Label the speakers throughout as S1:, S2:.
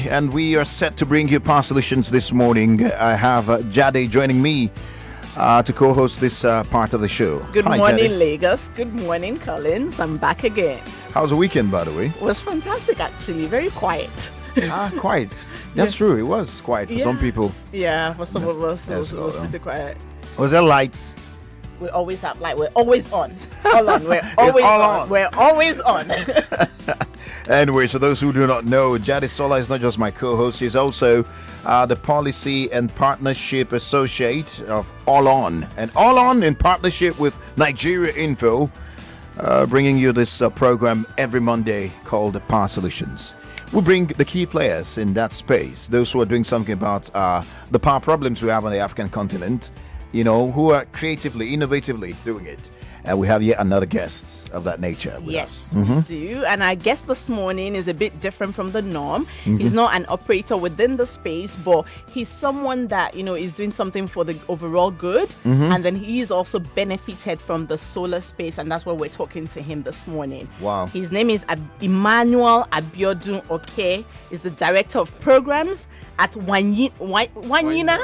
S1: Teke, and we are set to bring you Power Solutions this morning. I have Jade joining me to co-host this part of the show.
S2: Good
S1: Hi,
S2: morning,
S1: Jade.
S2: Lagos. Good morning, Collins. I'm back again.
S1: How's the weekend, by the way?
S2: It was fantastic, actually. Very quiet.
S1: Quiet. That's
S2: Yes.
S1: true. It was quiet for some people.
S2: Yeah, for some of us,
S1: Yes,
S2: it was
S1: hold on.
S2: pretty quiet.
S1: Was there lights?
S2: We always have, we're always on. Hold on, we're always
S1: all
S2: on.
S1: on.
S2: We're always on.
S1: Anyway, so those who do not know, Jadesola is not just my co-host, he's also the Policy and Partnership Associate of All On. And All On, in partnership with Nigeria Info, bringing you this program every Monday called Power Solutions. We bring the key players in that space, those who are doing something about the power problems we have on the African continent, who are creatively, innovatively doing it. And we have yet another guest of that nature with us.
S2: Yes, we do. And our guest this morning is a bit different from the norm. He's not an operator within the space, but he's someone that, is doing something for the overall good. And then he's also benefited from the solar space. And that's why we're talking to him this morning.
S1: Wow.
S2: His name is Emmanuel Abiodun Oke. He's the director of programs at Whanyinna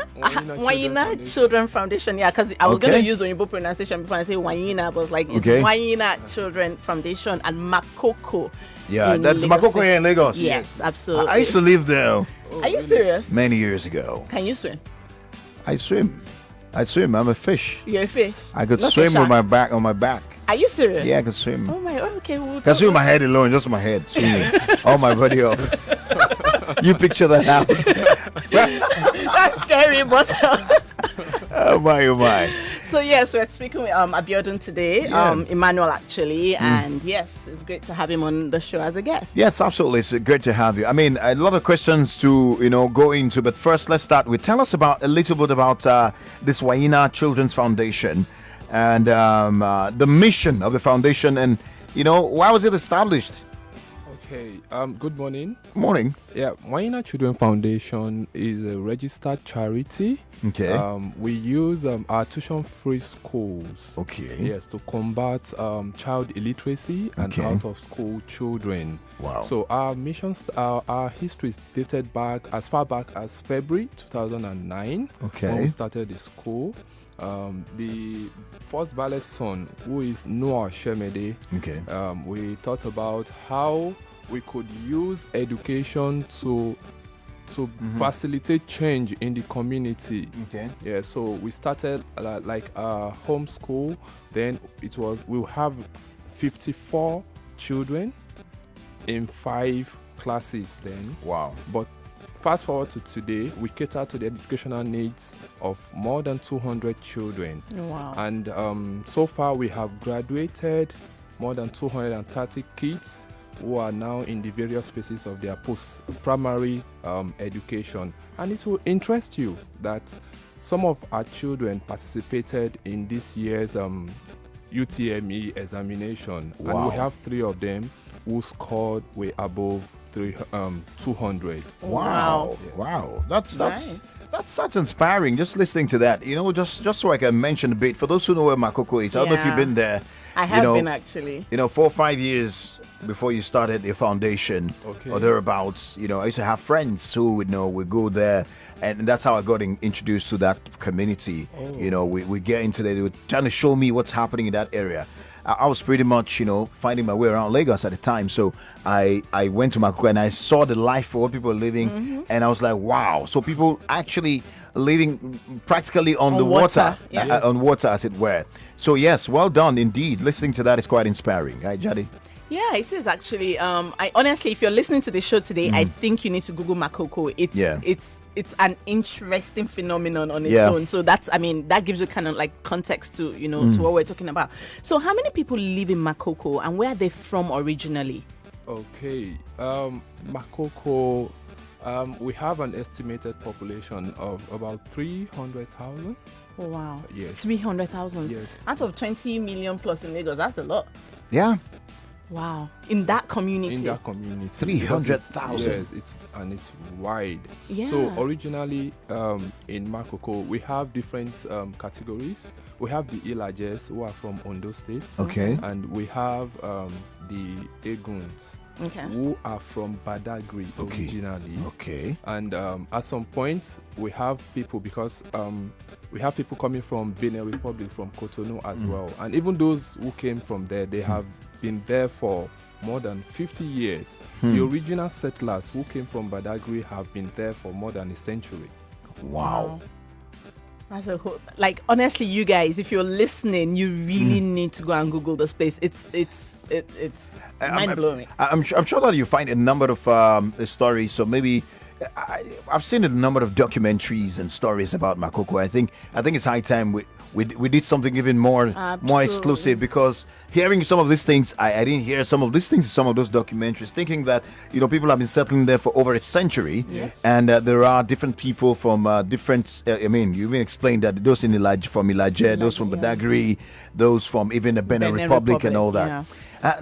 S2: Children Foundation. Yeah, because I was going to use Oyibo pronunciation before I say Whanyinna, but it's Whanyinna Children Foundation and Makoko.
S1: Yeah,
S2: in
S1: that's
S2: Lagos
S1: Makoko
S2: State.
S1: here in Lagos.
S2: Yes, absolutely.
S1: I used to live there
S2: Are you serious?
S1: many years ago.
S2: Can you swim?
S1: I swim. I'm a fish.
S2: You're a fish.
S1: I could
S2: Not a
S1: swim
S2: shark.
S1: with my back on my back.
S2: Are you serious?
S1: Yeah, I could swim.
S2: Oh my. Okay.
S1: I can swim with my head alone, just my head swimming. All my body up. You picture that out.
S2: That's scary, but.
S1: Oh my.
S2: So yes, we're speaking with Abiodun today,
S1: Yeah.
S2: Emmanuel actually, and yes, it's great to have him on the show as a guest.
S1: Yes, absolutely. It's great to have you. I mean, a lot of questions to go into, but first, let's start with tell us about a little bit about this Whanyinna Children's Foundation and the mission of the foundation, and why was it established?
S3: Okay, good morning.
S1: Morning.
S3: Yeah, Whanyinna Children Foundation is a registered charity.
S1: Okay.
S3: We use our tuition-free schools.
S1: Okay.
S3: Yes, to combat child illiteracy and
S1: Okay.
S3: out-of-school children.
S1: Wow.
S3: So our missions, our history is dated back as far back as February 2009.
S1: Okay.
S3: When we started the school. The first ballet son, who is Noah Shemede,
S1: Okay.
S3: we thought about how we could use education to facilitate change in the community.
S1: Okay.
S3: Yeah, so we started like homeschool. Then we'll have 54 children in 5 classes then.
S1: Wow.
S3: But fast forward to today, we cater to the educational needs of more than 200 children.
S2: Wow.
S3: And so far, we have graduated more than 230 kids who are now in the various phases of their post-primary education. And it will interest you that some of our children participated in this year's UTME examination.
S1: Wow.
S3: And we have 3 of them who scored way above 200.
S1: Wow.
S2: Yeah.
S1: Wow. That's
S2: Nice.
S1: that's inspiring. Just listening to that, just so I can mention a bit for those who know where Makoko is. I don't know if you've
S2: Yeah.
S1: been there.
S2: I have been actually.
S1: 4 or 5 years before you started your foundation
S3: Okay.
S1: or thereabouts. I used to have friends who would go there, and that's how I got introduced to that community. We get into there. They were trying to show me what's happening in that area. I was pretty much, finding my way around Lagos at the time. So I went to Makoko and I saw the life for what people are living. And I was like, wow. So people actually living practically on the water,
S2: yeah.
S1: on water, as it were. So yes, well done indeed. Listening to that is quite inspiring. Right, Jadi?
S2: Yeah, it is actually. I honestly, if you're listening to the show today, I think you need to Google Makoko. It's an interesting phenomenon on its own. So that gives you kind of like context to to what we're talking about. So how many people live in Makoko and where are they from originally?
S3: Okay, Makoko, we have an estimated population of about 300,000.
S2: Oh, wow.
S3: Yes.
S2: 300,000.
S3: Yes.
S2: Out of 20 million plus in Lagos, that's a lot.
S1: Yeah.
S2: Wow. In that community.
S1: 300,000.
S3: Yes, it's wide.
S2: Yeah.
S3: So originally in Makoko, we have different categories. We have the Ilajes who are from Ondo State.
S1: Okay.
S3: And we have the Eguns who are from Badagry originally.
S1: Okay.
S3: And at some point, we have people coming from Benin Republic, from Cotonou as well. And even those who came from there, they have been there for more than 50 years. The original settlers who came from Badagry have been there for more than a century.
S1: Wow.
S2: That's a whole, like, honestly, you guys, if you're listening, you really need to go and Google this place. It's mind blowing.
S1: I'm sure that you find a number of stories. So maybe I've seen a number of documentaries and stories about Makoko. I think it's high time we did something even more exclusive, because hearing some of these things, I didn't hear some of these things in some of those documentaries, thinking that people have been settling there for over a century, and there are different people from different. You even explained that those in from Ilaje, those from Badagry, those from even the Benin Republic and all that.
S2: Yeah.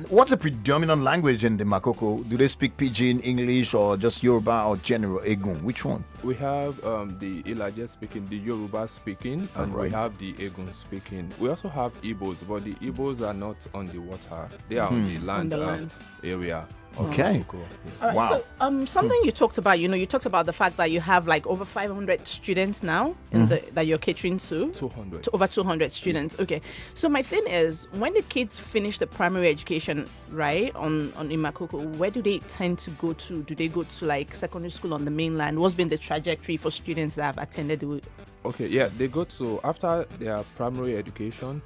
S1: What's the predominant language in the Makoko? Do they speak Pidgin, English, or just Yoruba or general Egun? Which one?
S3: We have the Ilaje speaking, the Yoruba speaking, and we have the Egun speaking. We also have Igbos, but the Igbos are not on the water. They are on the land, area.
S1: Okay.
S2: All right,
S1: wow.
S2: So something you talked about, you talked about the fact that you have like over 500 students now that you're catering to.
S3: 200.
S2: To over 200 students. Okay. So my thing is, when the kids finish the primary education, right, in Makoko, where do they tend to go to? Do they go to like secondary school on the mainland? What's been the trajectory for students that have attended the...
S3: Okay, yeah, they go to, after their primary education,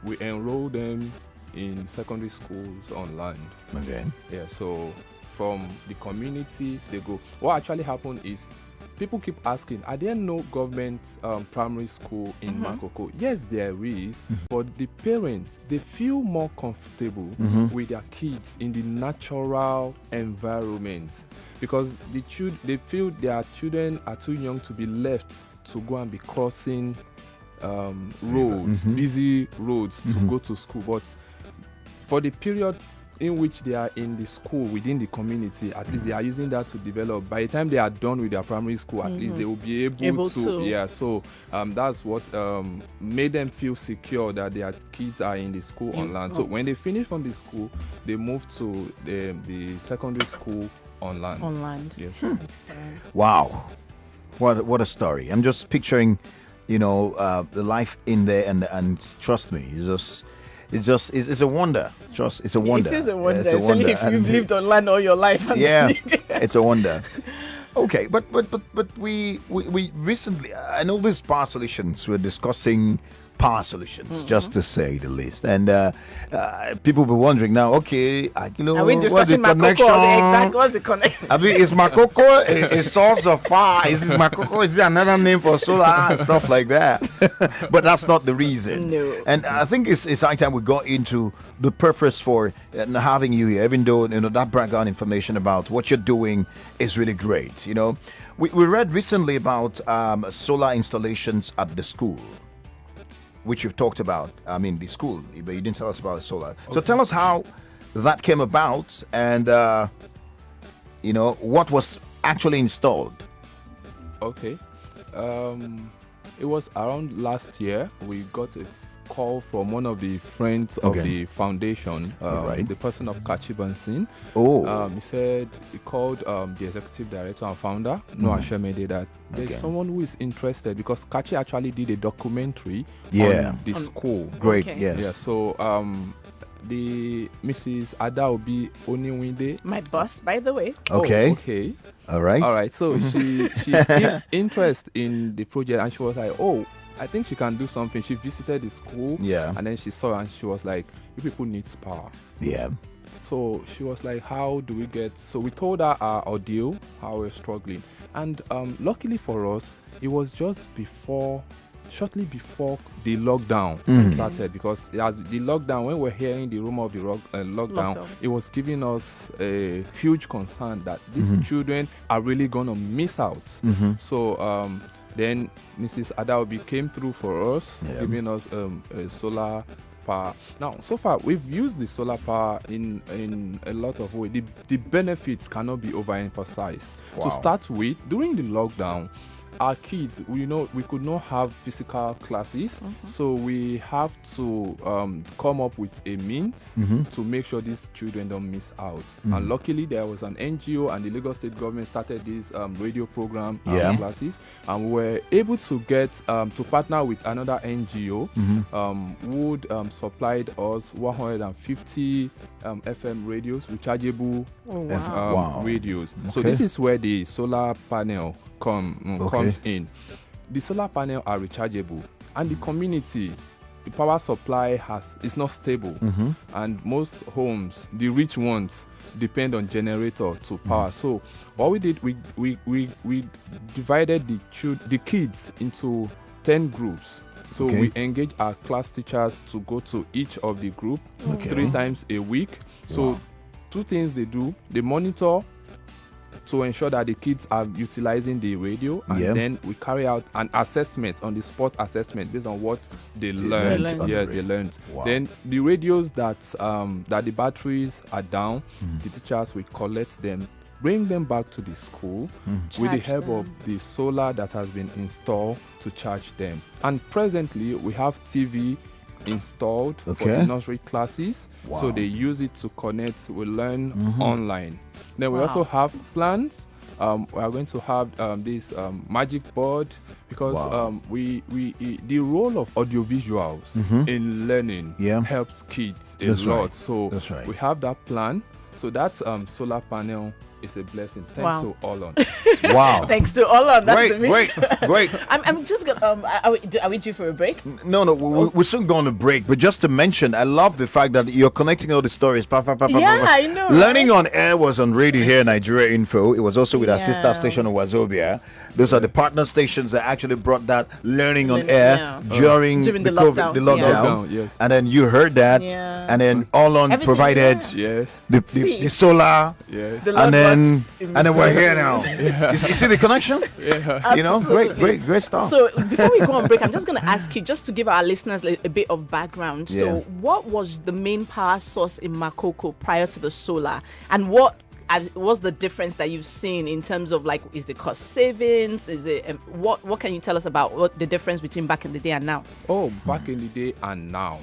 S3: we enroll them in secondary schools on land.
S1: Okay.
S3: Yeah, so from the community, they go. What actually happened is, people keep asking, are there no government primary school in Makoko? Yes, there is, but the parents, they feel more comfortable with their kids in the natural environment, because they feel their children are too young to be left to go and be crossing roads, busy roads to go to school. But for the period in which they are in the school, within the community, at least they are using that to develop. By the time they are done with their primary school, at least they will be able to. Yeah, so that's what made them feel secure, that their kids are in the school on land. So when they finish from the school, they move to the secondary school on land.
S2: On land.
S3: Yes.
S1: Wow. What a story. I'm just picturing, the life in there, and trust me, it's a wonder. It's a wonder.
S2: It is a wonder,
S1: it's a
S2: especially
S1: wonder.
S2: if you've lived on land all your life.
S1: Yeah, it's a wonder. Okay, but we recently, I know these power solutions, we're discussing power solutions, just to say the least. And people will be wondering now, okay,
S2: are we discussing Makoko? What's the connection?
S1: I mean, is Makoko a source of power? Is it another name for solar and stuff like that? But that's not the reason.
S2: No.
S1: And I think it's high time we got into the purpose for having you here, even though that background information about what you're doing is really great. We read recently about solar installations at the school, which you've talked about. I mean, the school, but you didn't tell us about the solar. Okay. So tell us how that came about, and what was actually installed.
S3: Okay. It was around last year. We got a call from one of the friends of the foundation, the person of Kachibansin. He said, he called the executive director and founder, Noah Shemede, that there's someone who is interested, because Kachi actually did a documentary on the school.
S1: Great,
S2: okay.
S1: yes.
S3: Yeah, so the Mrs. Adaobi Oniwinde.
S2: My boss, by the way.
S1: Okay.
S3: Okay.
S1: All right.
S3: So she piqued interest in the project, and she was like, I think she can do something. She visited the school, and then she saw, and she was like, you people need power.
S1: Yeah.
S3: So she was like, how do we get... So we told her our ordeal, how we're struggling. And luckily for us, it was just shortly before the lockdown started, because as the lockdown, when we're hearing the rumor of the lockdown, it was giving us a huge concern that these children are really going to miss out. So then Mrs. Adaobi came through for us, giving us a solar power. Now, so far, we've used the solar power in a lot of ways. The benefits cannot be overemphasized.
S1: Wow.
S3: To start with, during the lockdown, our kids, we could not have physical classes, so we have to come up with a means to make sure these children don't miss out. And luckily, there was an NGO and the Lagos State government started this radio program classes, and we were able to get to partner with another NGO who supplied us 150 FM radios, rechargeable radios. Okay. So this is where the solar panel comes in. The solar panel are rechargeable, and the community, the power supply is not stable, and most homes, the rich ones, depend on generator to power. So what we did, we divided the kids into 10 groups. So we engage our class teachers to go to each of the group 3 times a week. So 2 things they do: they monitor to ensure that the kids are utilizing the radio, and then we carry out an assessment, on the spot assessment, based on what they learned. They learned. Then the radios that the batteries are down, the teachers will collect them, bring them back to the school with the help of the solar that has been installed to charge them. And presently, we have TV installed for the nursery classes, so they use it to connect, we learn online. Then we also have plans. We are going to have this magic board, because the role of audiovisuals in learning helps kids a lot. So we have that plan. So that solar panel is a blessing. Thanks to Olon.
S1: Wow.
S2: Thanks to Olon. That's the mission.
S1: Great.
S2: I'm just going to... Are we due for a break?
S1: No. We're soon going to break. But just to mention, I love the fact that you're connecting all the stories.
S2: I know.
S1: Learning on Air was on Radio here, Nigeria Info. It was also with our sister station of Wazobia. Those are the partner stations that actually brought that learning on air during the lockdown.
S3: Yes.
S1: And then you heard that. And then Olon provided the solar.
S3: Yes.
S1: And then we're here now. You see the connection? You know, great stuff.
S2: So before we go on break, I'm just going to ask you, just to give our listeners a bit of background. So what was the main power source in Makoko prior to the solar, and what's the difference that you've seen in terms of, like, is the cost savings? Is it what can you tell us about what the difference between back in the day and now?
S3: Back in the day and now,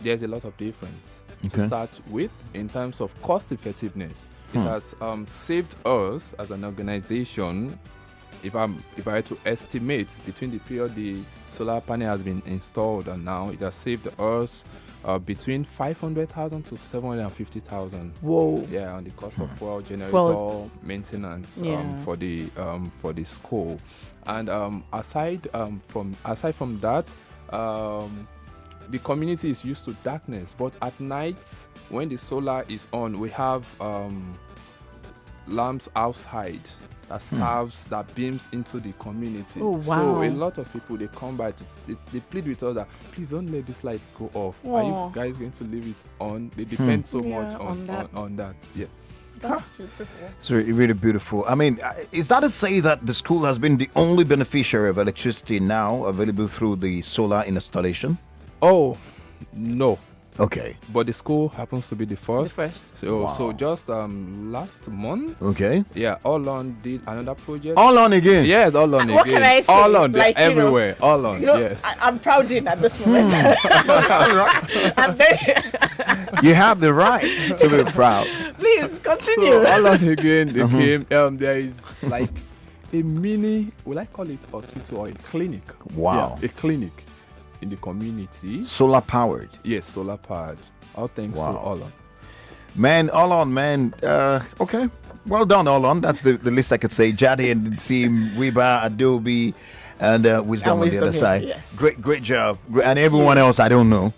S3: there's a lot of difference. To start with, in terms of cost effectiveness, it has saved us as an organization. If I had to estimate between the period the solar panel has been installed and now, it has saved us between 500,000 to 750,000.
S2: Whoa!
S3: Yeah, on the cost of fuel, generator, maintenance for the school. And aside from that, the community is used to darkness, but at night, when the solar is on, we have lamps outside that serves, that beams into the community.
S2: Oh, wow.
S3: So a lot of people, they come by, they plead with us that, please don't let these lights go off. Are you guys going to leave it on? They depend so much on that. Yeah.
S2: That's beautiful.
S1: It's really beautiful. I mean, is that to say that the school has been the only beneficiary of electricity now available through the solar installation?
S3: Oh, no.
S1: Okay.
S3: But the school happens to be the first. So just last month.
S1: Okay.
S3: Yeah, Olon did another project.
S1: Olon again?
S3: Yes, Olon again.
S2: What can I say?
S3: Olon,
S2: like,
S3: everywhere. Olon, yes.
S2: I'm proud in at this moment. I'm very...
S1: You have the right to be proud.
S2: Please, continue.
S3: So Olon again, they came. There is like a mini, will I call it hospital or a clinic?
S1: Wow.
S3: Yeah, a clinic in the community.
S1: Solar powered?
S3: Yes, solar powered. All thanks to Olon.
S1: Man, Olon, okay. Well done, Olon. That's the least I could say. Jade and the team, Wiba, Adobe, and Wisdom on the other side.
S2: Yes.
S1: Great job. And everyone else, I don't know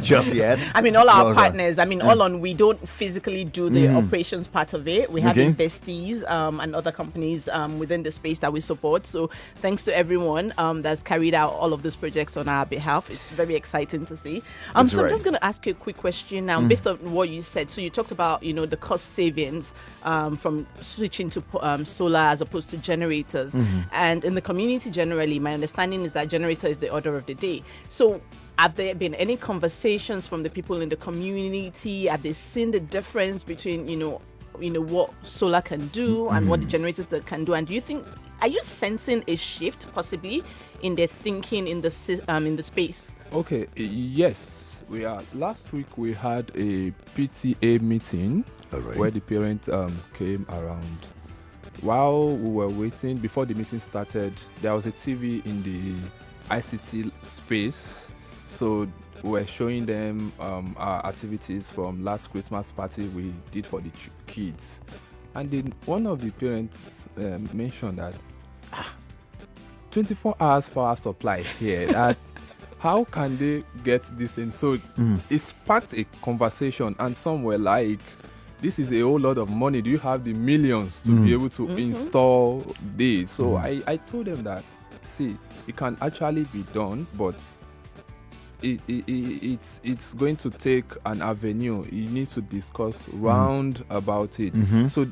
S1: just yet.
S2: I mean, all our partners. I mean, Olon, we don't physically do the operations part of it. We have investees and other companies within the space that we support. So thanks to everyone that's carried out all of these projects on our behalf. It's very exciting to see. So I'm just going to ask you a quick question now, based on what you said. So you talked about, the cost savings from switching to solar as opposed to generators. And in the community generally, my understanding is that generator is the order of the day. So have there been any conversations from the people in the community? Have they seen the difference between, what solar can do and what the generators that can do? And do you think are you sensing a shift possibly in their thinking in the space?
S3: Okay, yes, we are. Last week we had a PTA meeting where the parents came around. While we were waiting, before the meeting started, there was a TV in the ICT space. So we were showing them our activities from last Christmas party we did for the kids. And then one of the parents mentioned that 24 hours power supply here. That how can they get this thing? So it sparked a conversation, and some were like, this is a whole lot of money. Do you have the millions to be able to install this? So I told them that, see, it can actually be done, but it's going to take an avenue. You need to discuss round about it. So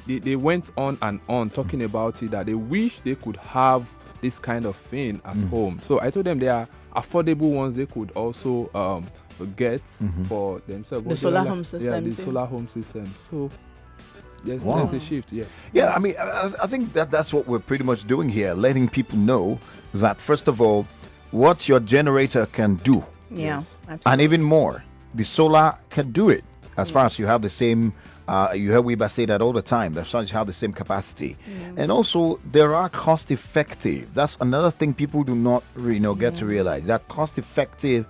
S3: they went on and on talking about it, that they wish they could have this kind of thing at home. So I told them there are affordable ones they could also get for themselves.
S2: The solar home system.
S3: Yeah, the solar home system. So there's a shift, yes.
S1: Yeah, I mean, I think that's what we're pretty much doing here, letting people know that, first of all, what your generator can do.
S2: Yeah, absolutely.
S1: And even more, the solar can do it. As far as you have the same, you hear Weber say that all the time, as far as you have the same capacity. And also, there are cost-effective. That's another thing people do not really get to realize. That cost-effective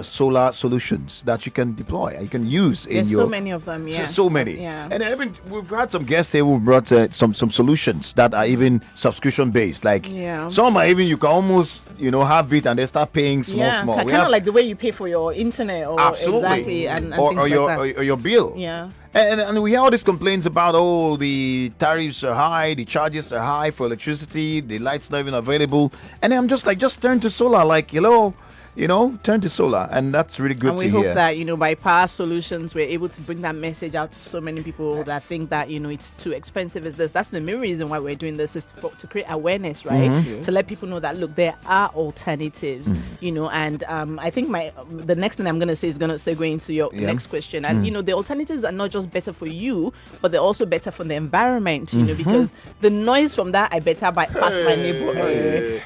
S1: solar solutions that you can deploy, you can use in
S2: There's
S1: your.
S2: so many of them. Yeah,
S1: so many.
S2: Yeah.
S1: And even we've had some guests here who brought some solutions that are even subscription based. Like some are even, you can almost have it and they start paying small.
S2: Kind of like the way you pay for your internet, or
S1: absolutely,
S2: exactly, and
S1: or
S2: things
S1: your
S2: like that.
S1: or your bill.
S2: Yeah.
S1: And we hear all these complaints about, the tariffs are high, the charges are high for electricity, the lights not even available. And I'm just like, just turn to solar. Like, turn to solar, and that's really good to hear.
S2: And we hope that, by Power Solutions, we're able to bring that message out to so many people that think that, it's too expensive. That's the main reason why we're doing this, is to create awareness, right? To let people know that, look, there are alternatives, and I think the next thing I'm going to say is going to segue into your next question. And, the alternatives are not just better for you, but they're also better for the environment, because the noise from that, I better bypass my neighbor.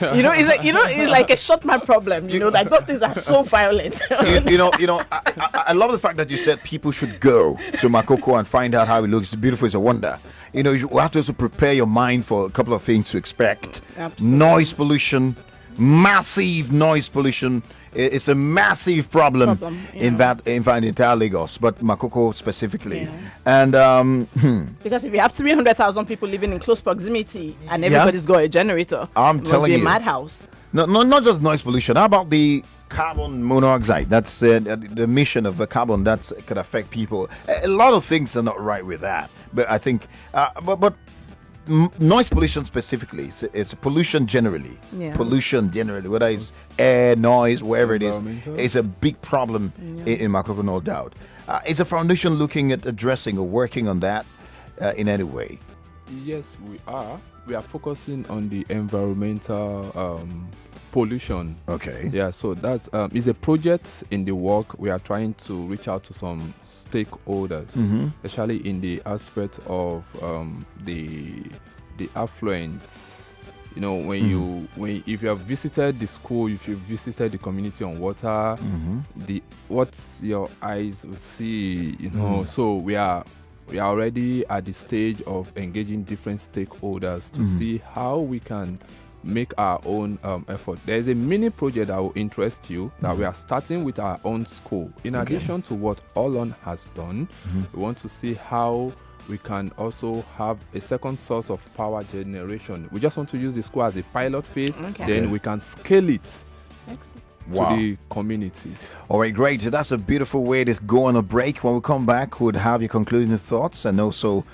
S2: It's like a short man problem, that those things are so violent.
S1: I love the fact that you said people should go to Makoko and find out how it looks. It's beautiful, it's a wonder. You have to also prepare your mind for a couple of things to expect.
S2: Absolutely.
S1: Noise pollution, massive noise pollution. It's a massive problem in entire Lagos, but Makoko specifically. And
S2: because if you have 300,000 people living in close proximity and everybody's got a generator,
S1: I'm telling you,
S2: it must be a madhouse.
S1: No, not just noise pollution. How about the carbon monoxide? That's the emission of the carbon that could affect people. A lot of things are not right with that. But I think, but noise pollution specifically, it's pollution generally. Yeah. Pollution generally, whether it's air, noise, wherever it is, it's a big problem in Makoko, no doubt. Is a foundation looking at addressing or working on that in any way?
S3: Yes, we are. We are focusing on the environmental pollution.
S1: Okay.
S3: Yeah, so that is a project in the work. We are trying to reach out to some stakeholders, especially in the aspect of the affluence. If you have visited the school, if you visited the community on water, what your eyes will see, So we are already at the stage of engaging different stakeholders to see how we can make our own effort. There's a mini project that will interest you that we are starting with our own school. In addition to what Olon has done, we want to see how we can also have a second source of power generation. We just want to use the school as a pilot phase, then we can scale it.
S2: Excellent.
S3: To the community.
S1: All right, great. So that's a beautiful way to go on a break. When we come back, we'll have your concluding thoughts and also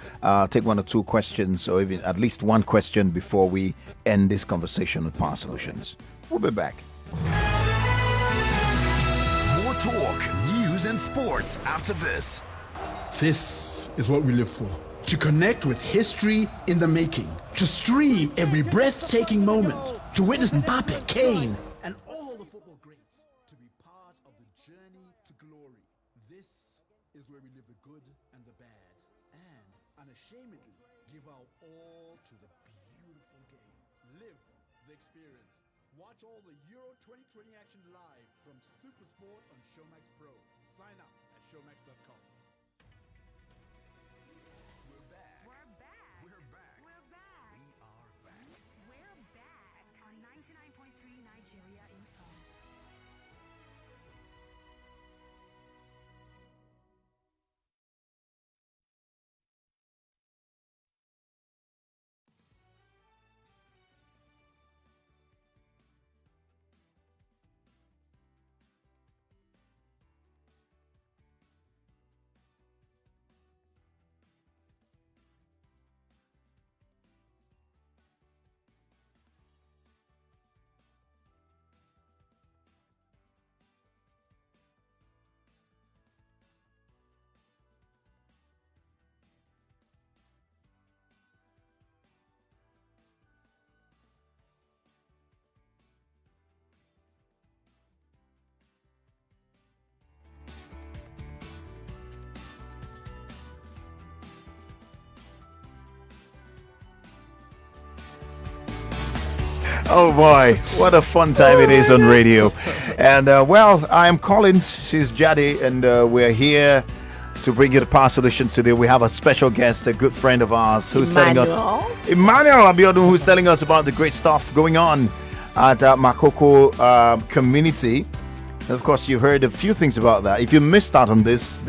S1: take one or two questions, or even at least one question before we end this conversation with Power Solutions. We'll be back.
S4: More talk, news, and sports after this.
S5: This is what we live for. To connect with history in the making. To stream every breathtaking moment. To witness Mbappe, Kane, and all the football greats. To be part of the journey to glory. This is where we live the good and the bad. And unashamedly give our all to the beautiful. the experience. Watch all the Euro 2020 action live from Supersport on Showmax Pro. Sign up at showmax.com.
S4: We're back.
S6: We're back.
S4: We're back.
S6: We're back.
S4: We are back.
S6: We're back on 99.3 Nigeria Info.
S1: Oh boy, what a fun time it is on radio. And well, I'm Collins, she's Jade, and we're here to bring you the Power Solutions today. We have a special guest, a good friend of ours, who's telling us, Emmanuel Abiodun, who's telling us about the great stuff going on at Makoko Community. And of course, you've heard a few things about that. If you missed out on this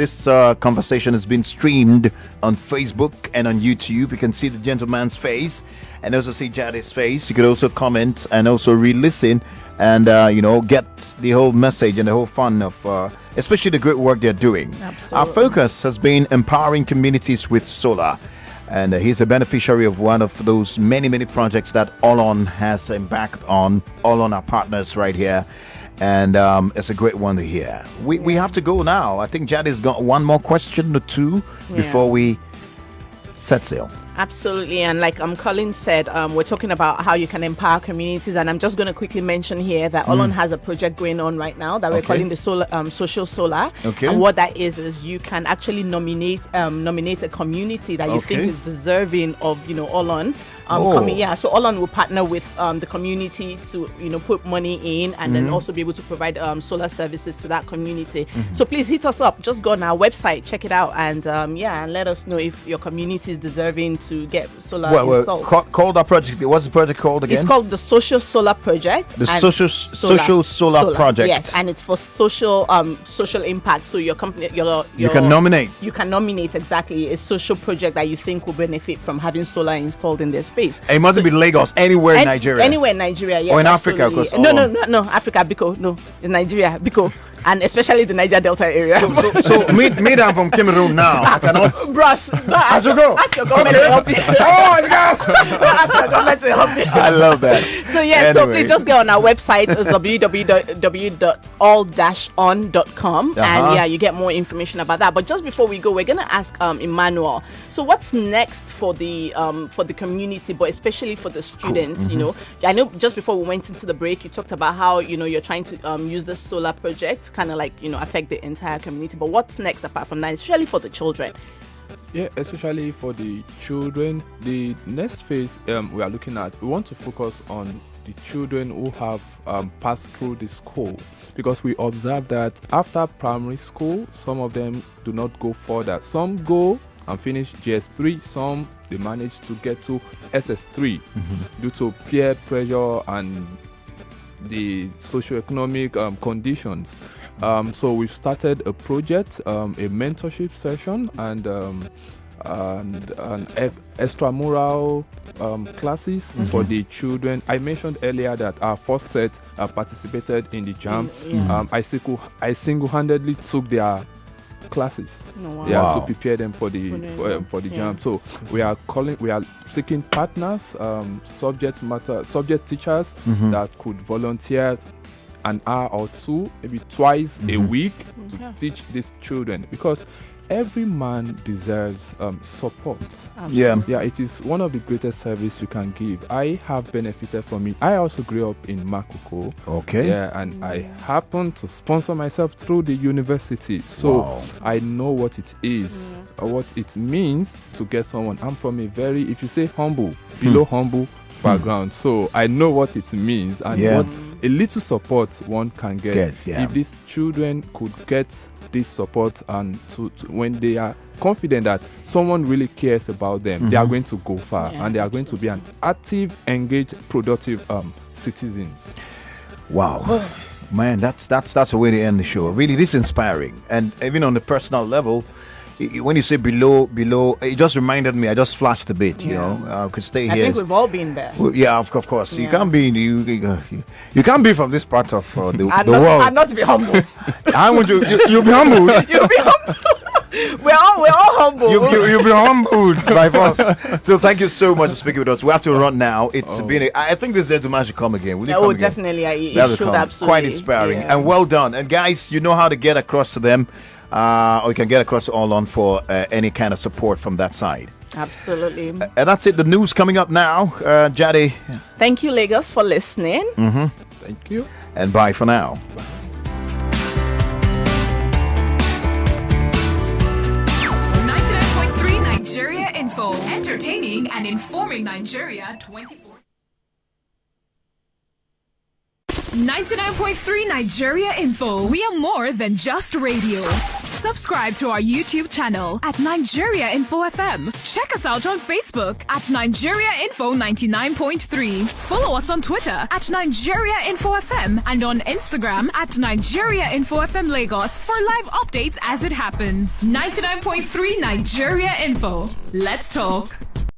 S1: conversation has been streamed on Facebook and on YouTube. You can see the gentleman's face and also see Jade's face. You could also comment and also re-listen and get the whole message and the whole fun of especially the great work they're doing.
S2: Absolutely.
S1: Our focus has been empowering communities with solar. And he's a beneficiary of one of those many projects that All has embarked on. All our partners right here. And it's a great one to hear. We have to go now. I think Jade's got one more question or two before we set sail.
S2: Absolutely. And like Colin said, we're talking about how you can empower communities. And I'm just going to quickly mention here that Olon has a project going on right now that we're calling the Social Solar. Okay. And what that is you can actually nominate a community that you think is deserving of, Olon. So Olon will partner with the community to put money in and then also be able to provide solar services to that community. So please hit us up. Just go on our website, check it out, and and let us know if your community is deserving to get solar installed.
S1: Call that project. What's the project called again?
S2: It's called the Social Solar Project.
S1: The Social Solar Project.
S2: Yes, and it's for social impact. So your company,
S1: you can nominate.
S2: You can nominate exactly a social project that you think will benefit from having solar installed in their space.
S1: It mustn't be Lagos, anywhere in Nigeria.
S2: Anywhere in Nigeria, yes.
S1: Or in Africa, because
S2: no, Africa, Biko, no, in Nigeria, Biko. And especially the Niger Delta area.
S1: So me, I'm from Cameroon now. I cannot.
S2: Bros, ask your government to help you.
S1: Oh, yes.
S2: Ask your government to help you.
S1: I love that.
S2: So so please just go on our website. It's www.all-on.com, and you get more information about that. But just before we go, we're gonna ask Emmanuel. So what's next for the community, but especially for the students?
S1: Cool.
S2: I know just before we went into the break, you talked about how you're trying to use the solar project kind of affect the entire community, but what's next apart from that, especially for the children?
S3: Especially for the children, the next phase we are looking at, we want to focus on the children who have passed through the school, because we observe that after primary school, some of them do not go further. Some go and finish GS3, some they manage to get to SS3 due to peer pressure and the socioeconomic conditions. So we've started a project, a mentorship session, and extramural classes for the children. I mentioned earlier that our first set participated in the jam. I single-handedly took their classes to prepare them for the jam. So we are seeking partners, subject teachers that could volunteer an hour or two, maybe twice a week to teach these children, because every man deserves support.
S2: Absolutely.
S3: It is one of the greatest service you can give. I have benefited from it. I also grew up in Makoko. And I happened to sponsor myself through the university, so I know what it is, or what it means to get someone. I'm from a very, if you say humble, below humble background, so I know what it means and what a little support one can get. If these children could get this support and to when they are confident that someone really cares about them, they are going to go far and they are going to be an active, engaged, productive citizens. Wow.
S1: Man, that's a way to end the show. Really, this is inspiring. And even on the personal level, when you say below, it just reminded me. I just flashed a bit. You know, I could stay here.
S2: I think we've all been there.
S1: Well, yeah, of course. You can't be you can't be from this part of the world.
S2: I'm not to be humble.
S1: I want you. You'll be humbled.
S2: You'll be humble. We're all humble.
S1: You'll be humbled by us. So thank you so much for speaking with us. We have to run now. It's been. I think this gentleman should come again. Will you come again?
S2: Definitely. It should absolutely.
S1: Quite inspiring and well done. And guys, you know how to get across to them. Or you can get across All On for any kind of support from that side.
S2: Absolutely.
S1: And that's it. The news coming up now. Jade.
S2: Thank you, Lagos, for listening.
S3: Thank you.
S1: And bye for now. Bye.
S6: 99.3 Nigeria Info. Entertaining and informing Nigeria 24. 99.3 Nigeria Info. We are more than just radio. Subscribe to our YouTube channel at Nigeria Info FM. Check us out on Facebook at Nigeria Info 99.3. Follow us on Twitter at Nigeria Info FM and on Instagram at Nigeria Info FM Lagos for live updates as it happens. 99.3 Nigeria Info. Let's talk.